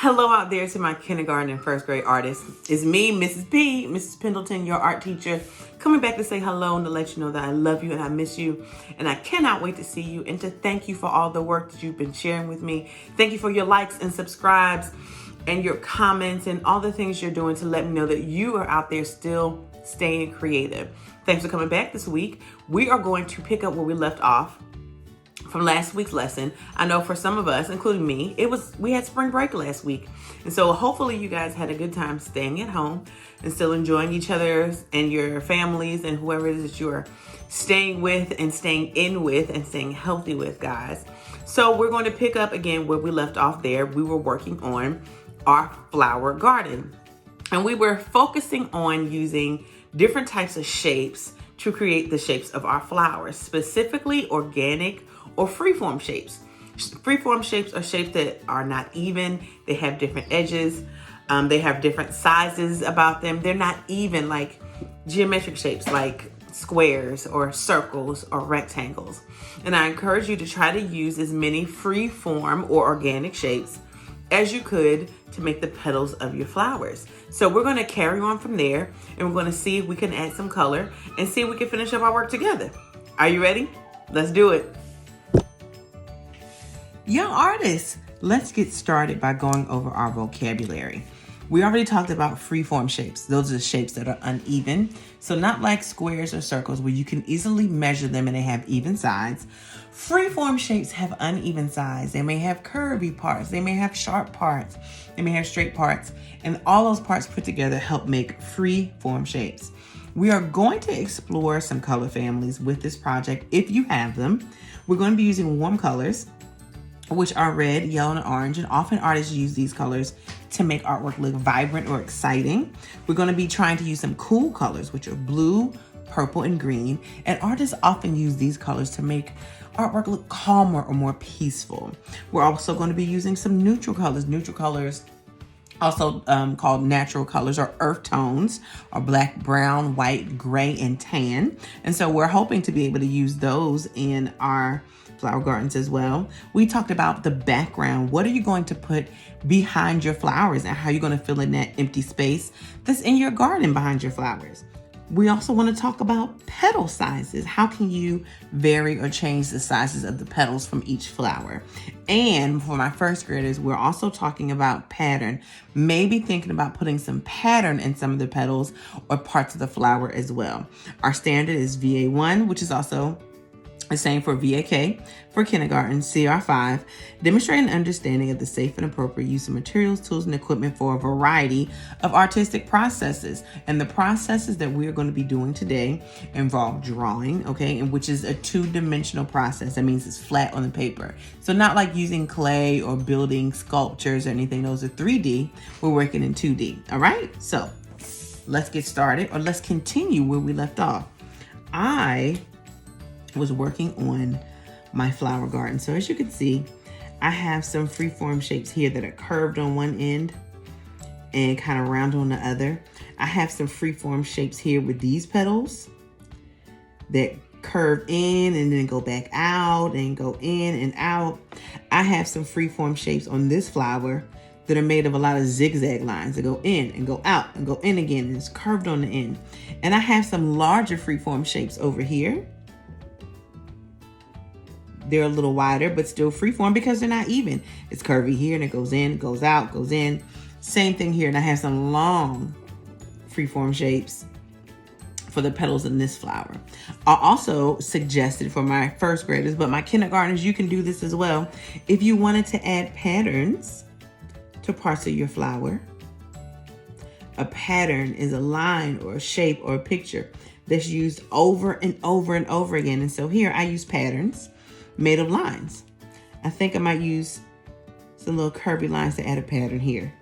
Hello out there to my kindergarten and first grade artists. It's me, Mrs. P, Mrs. Pendleton, your art teacher, coming back to say hello and to let you know that I love you and I miss you. And I cannot wait to see you and to thank you for all the work that you've been sharing with me. Thank you for your likes and subscribes and your comments and all the things you're doing to let me know that you are out there still staying creative. Thanks for coming back this week. We are going to pick up where we left off from last week's lesson. I know for some of us, including me, we had spring break last week. And so hopefully you guys had a good time staying at home and still enjoying each other and your families and whoever it is that you are staying with and staying in with and staying healthy with, guys. So we're going to pick up again where we left off there. We were working on our flower garden and we were focusing on using different types of shapes to create the shapes of our flowers, specifically organic or freeform shapes. Freeform shapes are shapes that are not even. They have different edges. They have different sizes about them. They're not even like geometric shapes like squares or circles or rectangles. And I encourage you to try to use as many freeform or organic shapes as you could to make the petals of your flowers. So we're going to carry on from there and we're going to see if we can add some color and see if we can finish up our work together. Are you ready? Let's do it. Young artists, let's get started by going over our vocabulary. We already talked about freeform shapes. Those are the shapes that are uneven. So not like squares or circles where you can easily measure them and they have even sides. Freeform shapes have uneven sides. They may have curvy parts. They may have sharp parts. They may have straight parts. And all those parts put together help make freeform shapes. We are going to explore some color families with this project if you have them. We're going to be using warm colors, which are red, yellow, and orange. And often artists use these colors to make artwork look vibrant or exciting. We're going to be trying to use some cool colors, which are blue, purple, and green. And artists often use these colors to make artwork look calmer or more peaceful. We're also going to be using some neutral colors. Neutral colors, also called natural colors or earth tones, are black, brown, white, gray, and tan. And so we're hoping to be able to use those in our flower gardens as well. We talked about the background. What are you going to put behind your flowers and how you're going to fill in that empty space that's in your garden behind your flowers. We also want to talk about petal sizes. How can you vary or change the sizes of the petals from each flower? And for my first graders, we're also talking about pattern. Maybe thinking about putting some pattern in some of the petals or parts of the flower as well. Our standard is VA1, which is also the same for VAK for kindergarten, CR5, demonstrate an understanding of the safe and appropriate use of materials, tools, and equipment for a variety of artistic processes. And the processes that we are going to be doing today involve drawing, okay, and which is a two-dimensional process. That means it's flat on the paper. So not like using clay or building sculptures or anything. Those are 3D. We're working in 2D. All right, so let's get started, or let's continue where we left off. I was working on my flower garden. So as you can see, I have some freeform shapes here that are curved on one end and kind of round on the other. I have some freeform shapes here with these petals that curve in and then go back out and go in and out. I have some freeform shapes on this flower that are made of a lot of zigzag lines that go in and go out and go in again, and it's curved on the end. And I have some larger freeform shapes over here. They're a little wider, but still freeform because they're not even. It's curvy here and it goes in, goes out, goes in. Same thing here. And I have some long freeform shapes for the petals in this flower. I also suggested for my first graders, but my kindergartners, you can do this as well. If you wanted to add patterns to parts of your flower, a pattern is a line or a shape or a picture that's used over and over and over again. And so here I use patterns made of lines. I think I might use some little curvy lines to add a pattern here.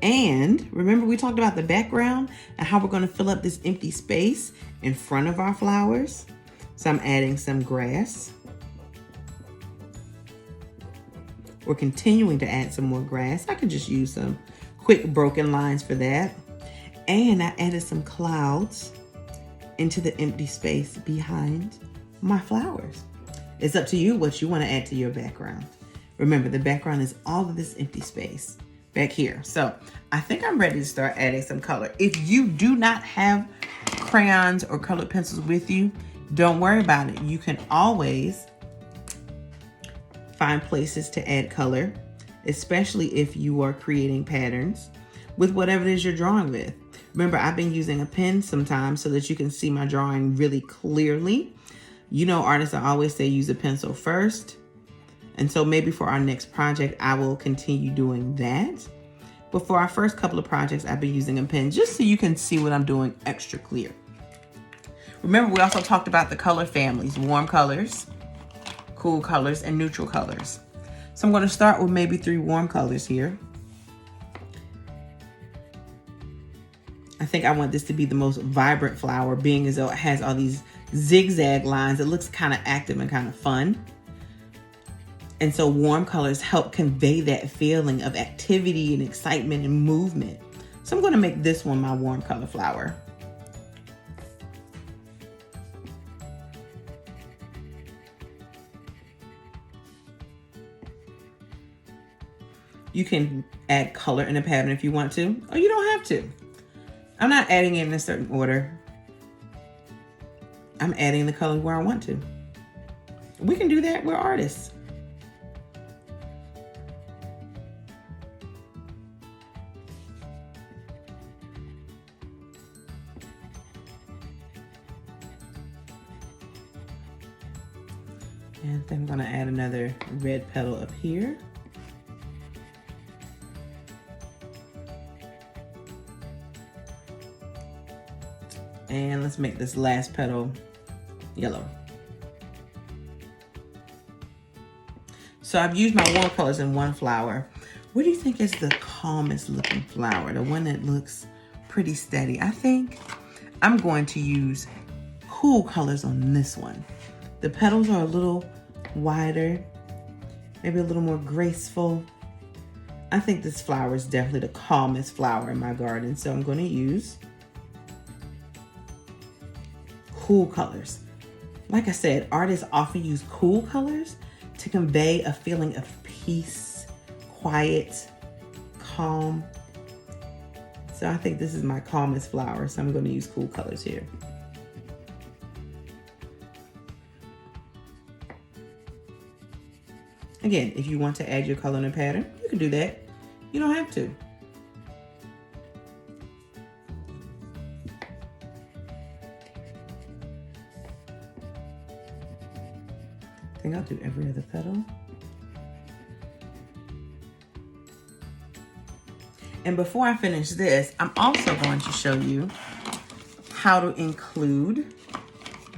And remember, we talked about the background and how we're going to fill up this empty space in front of our flowers. So I'm adding some grass. We're continuing to add some more grass. I could just use some quick broken lines for that. And I added some clouds into the empty space behind my flowers. It's up to you what you want to add to your background. Remember, the background is all of this empty space back here. So I think I'm ready to start adding some color. If you do not have crayons or colored pencils with you, don't worry about it. You can always find places to add color, especially if you are creating patterns with whatever it is you're drawing with. Remember, I've been using a pen sometimes so that you can see my drawing really clearly. You know, artists, I always say use a pencil first. And so maybe for our next project, I will continue doing that. But for our first couple of projects, I've been using a pen just so you can see what I'm doing extra clear. Remember, we also talked about the color families: warm colors, cool colors, and neutral colors. So I'm going to start with maybe 3 warm colors here. I think I want this to be the most vibrant flower, being as though it has all these zigzag lines. It looks kind of active and kind of fun. And so warm colors help convey that feeling of activity and excitement and movement. So I'm going to make this one my warm color flower. You can add color in a pattern if you want to, or you don't have to. I'm not adding it in a certain order. I'm adding the color where I want to. We can do that. We're artists. And then I'm going to add another red petal up here. And let's make this last petal yellow. So I've used my warm colors in one flower. What do you think is the calmest looking flower? The one that looks pretty steady? I think I'm going to use cool colors on this one. The petals are a little wider, maybe a little more graceful. I think this flower is definitely the calmest flower in my garden. So I'm going to use cool colors. Like I said, artists often use cool colors to convey a feeling of peace, quiet, calm. So I think this is my calmest flower, so I'm going to use cool colors here. Again, if you want to add your color in a pattern, you can do that. You don't have to. I think I'll do every other petal. And before I finish this, I'm also going to show you how to include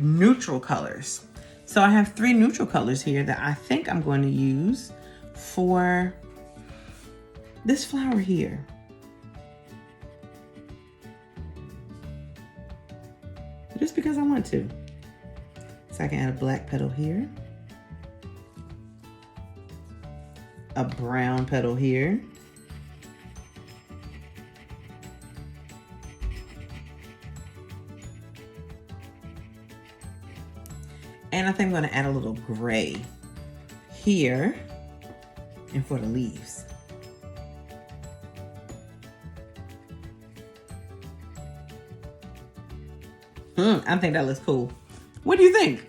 neutral colors. So I have 3 neutral colors here that I think I'm going to use for this flower here. Just because I want to. So I can add a black petal here, a brown petal here, and I think I'm going to add a little gray here and for the leaves. I think that looks cool. What do you think?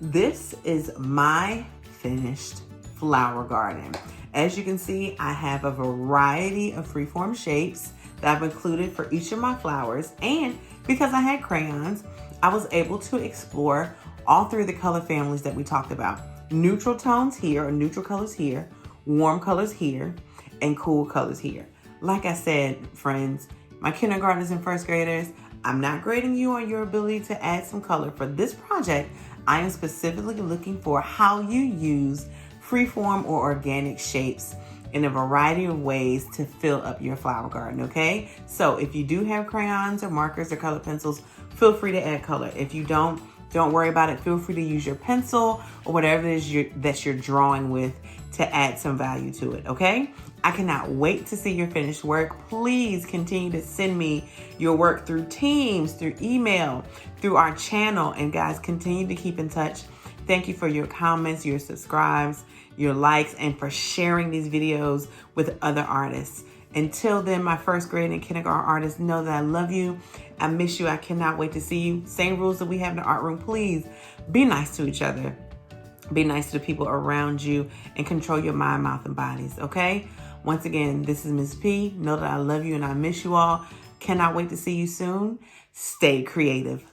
This is my finished flower garden. As you can see, I have a variety of freeform shapes that I've included for each of my flowers. And because I had crayons, I was able to explore all 3 of the color families that we talked about. Neutral tones here, or neutral colors here, warm colors here, and cool colors here. Like I said, friends, my kindergartners and first graders, I'm not grading you on your ability to add some color. For this project, I am specifically looking for how you use freeform or organic shapes in a variety of ways to fill up your flower garden, okay? So if you do have crayons or markers or colored pencils, feel free to add color. If you don't worry about it. Feel free to use your pencil or whatever it is that you're drawing with to add some value to it, okay? I cannot wait to see your finished work. Please continue to send me your work through Teams, through email, through our channel. And guys, continue to keep in touch. Thank you for your comments, your subscribes, your likes, and for sharing these videos with other artists. Until then, my first grade and kindergarten artists, know that I love you. I miss you. I cannot wait to see you. Same rules that we have in the art room. Please be nice to each other. Be nice to the people around you and control your mind, mouth, and bodies, okay? Once again, this is Ms. P. Know that I love you and I miss you all. Cannot wait to see you soon. Stay creative.